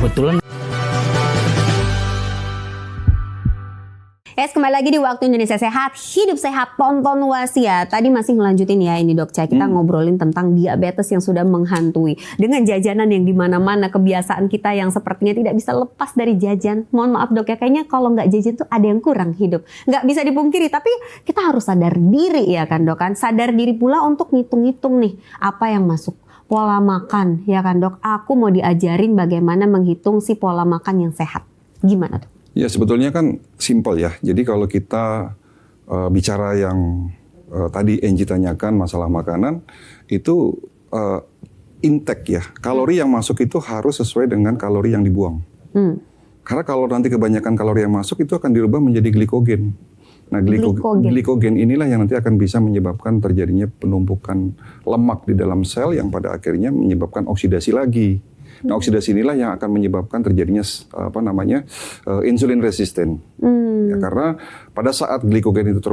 kebetulan. Yes, kembali lagi di Waktu Indonesia Sehat, hidup sehat, tonton wasiat. Tadi masih ngelanjutin ya ini Dok Ca, kita ngobrolin tentang diabetes yang sudah menghantui. Dengan jajanan yang dimana-mana, kebiasaan kita yang sepertinya tidak bisa lepas dari jajan. Mohon maaf Dok ya, kayaknya kalau nggak jajan tuh ada yang kurang hidup. Nggak bisa dipungkiri, tapi kita harus sadar diri ya kan Dok kan. Sadar diri pula untuk ngitung-ngitung nih, apa yang masuk. Pola makan ya kan Dok, aku mau diajarin bagaimana menghitung si pola makan yang sehat. Gimana Dok? Ya sebetulnya kan simpel ya. Jadi kalau kita bicara yang tadi Angie tanyakan masalah makanan, itu intake ya. Kalori yang masuk itu harus sesuai dengan kalori yang dibuang. Karena kalau nanti kebanyakan kalori yang masuk itu akan dirubah menjadi glikogen. Nah glikogen inilah yang nanti akan bisa menyebabkan terjadinya penumpukan lemak di dalam sel yang pada akhirnya menyebabkan oksidasi lagi. Nah, oksidasi inilah yang akan menyebabkan terjadinya insulin resisten. Ya, karena pada saat glikogen itu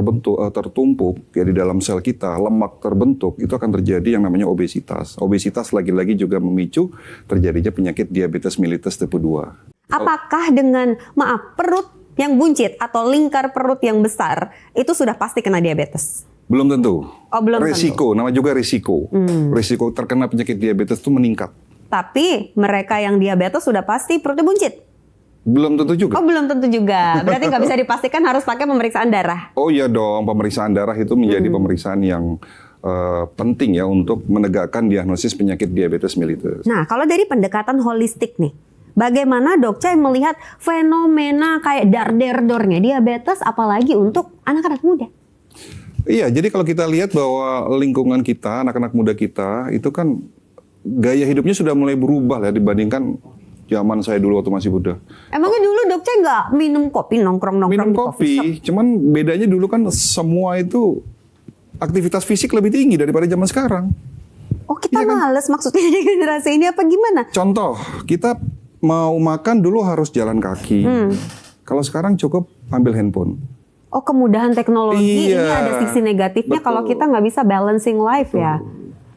tertumpuk ya di dalam sel kita, lemak terbentuk, itu akan terjadi yang namanya obesitas. Obesitas lagi-lagi juga memicu terjadinya penyakit diabetes mellitus tipe 2. Apakah dengan perut yang buncit atau lingkar perut yang besar itu sudah pasti kena diabetes? Belum tentu. Oh, belum resiko, tentu. nama juga risiko. Risiko terkena penyakit diabetes itu meningkat. Tapi mereka yang diabetes sudah pasti perutnya buncit? Belum tentu juga. Oh, belum tentu juga. Berarti nggak bisa dipastikan, harus pakai pemeriksaan darah? Oh iya dong, pemeriksaan darah itu menjadi pemeriksaan yang penting ya untuk menegakkan diagnosis penyakit diabetes mellitus. Nah, kalau dari pendekatan holistik nih, bagaimana Dok Ca melihat fenomena kayak dar-der-dornya diabetes apalagi untuk anak-anak muda? Iya, jadi kalau kita lihat bahwa lingkungan kita, anak-anak muda kita itu kan gaya hidupnya sudah mulai berubah ya dibandingkan zaman saya dulu waktu masih muda. Emangnya dulu Dok Ca nggak minum kopi, nongkrong Minum di coffee shop? kopi, cuman bedanya dulu kan semua itu aktivitas fisik lebih tinggi daripada zaman sekarang. Oh, kita Iya kan? males maksudnya di generasi ini apa gimana? Contoh, kita mau makan dulu harus jalan kaki. Kalau sekarang cukup ambil handphone. Oh, kemudahan teknologi ini ada sisi negatifnya betul. kalau kita nggak bisa balancing life ya.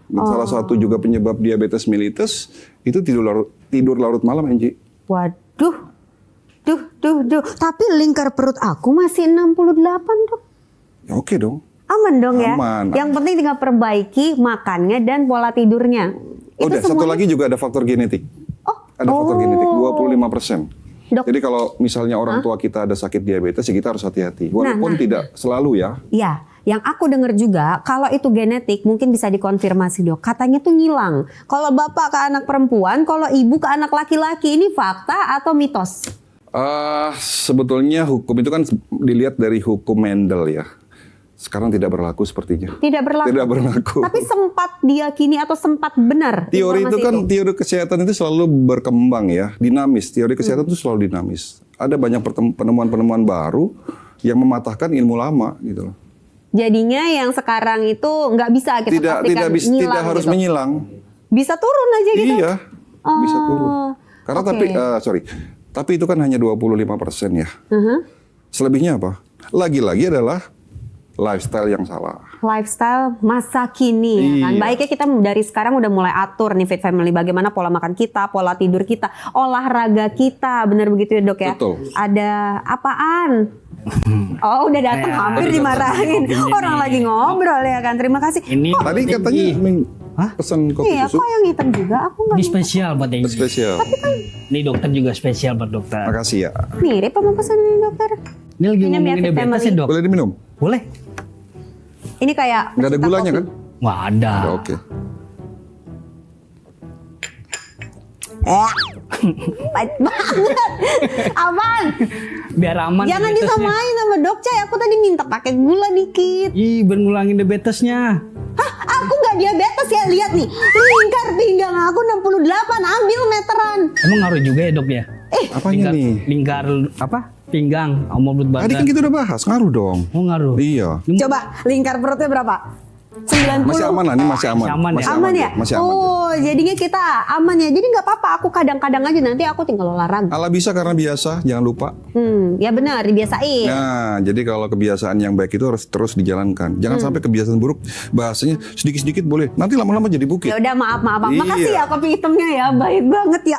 Dan salah satu juga penyebab diabetes mellitus itu tidur larut malam, Angie. Waduh, duh. Tapi lingkar perut aku masih 68 Dok. Ya oke dong. Aman dong ya. Aman. Yang penting tinggal perbaiki makannya dan pola tidurnya. Udah, satu lagi juga ada faktor genetik. Ada faktor genetik 25%. Dok. Jadi kalau misalnya orang tua kita ada sakit diabetes, ya kita harus hati-hati. Walaupun tidak selalu ya. Ya, yang aku dengar juga kalau itu genetik mungkin bisa dikonfirmasi Dok. Katanya tuh ngilang. Kalau bapak ke anak perempuan, kalau ibu ke anak laki-laki, ini fakta atau mitos? Sebetulnya hukum itu kan dilihat dari hukum Mendel ya. Sekarang tidak berlaku sepertinya. Tidak berlaku. Tidak berlaku. Tapi sempat diyakini atau sempat benar? Teori itu kan, teori kesehatan itu selalu berkembang ya, dinamis. Teori kesehatan itu selalu dinamis. Ada banyak penemuan-penemuan baru yang mematahkan ilmu lama gitu loh. Jadinya yang sekarang itu nggak bisa kita pastikan ngilang. Tidak harus gitu. menyilang. Bisa turun aja gitu? Iya, bisa turun. Karena tapi itu kan hanya 25% ya. Selebihnya apa? Lagi-lagi adalah lifestyle yang salah. Lifestyle masa kini ya kan. Baiknya kita dari sekarang udah mulai atur nih Fit Family, bagaimana pola makan kita, pola tidur kita, olahraga kita, benar begitu ya Dok ya? Betul. Ada apaan? Oh, udah datang hampir dimarahin. Orang lagi ngobrol ya kan. Terima kasih. Ini Tadi katanya pesan kopi iya, susu. kok yang hitam juga? Aku nggak ini spesial buat Angie. Spesial. Ini dokter juga spesial buat dokter. Makasih ya. mirip sama pesan ini dokter. Ini lagi Minum ya, ngomongin Fit diabetes ya Family. Dok? Boleh diminum? Boleh? Ini kayak Nggak ada pecinta gulanya kopi. kan? Wah ada. Oke. Pahit banget. Apaan? Biar aman. Jangan diabetesnya. disamain sama Dok Ca. Aku tadi minta pakai gula dikit. Ih, biar ngulangin diabetesnya. Hah? Aku nggak diabetes ya, lihat nih. Lingkar pinggang aku 68, ambil meteran. Emang ngaruh juga ya Dok ya? Apanya nih? Lingkar apa? Pinggang, omol berat Tadi badan. kan kita udah bahas, ngaruh dong. Oh ngaruh. Iya. Coba lingkar perutnya berapa? 90. Masih aman lah, ini masih aman. Aman ya? Aman ya? Masih aman. Oh, jadinya kita aman ya. Jadi nggak apa-apa, aku kadang-kadang aja, nanti aku tinggal olahraga. Ala bisa karena biasa, jangan lupa. Ya benar, dibiasain. Nah, jadi kalau kebiasaan yang baik itu harus terus dijalankan. Jangan sampai kebiasaan buruk, bahasanya sedikit-sedikit boleh. Nanti lama-lama jadi bukit. Ya udah, maaf. Makasih Iya. ya kopi hitamnya ya, baik banget ya.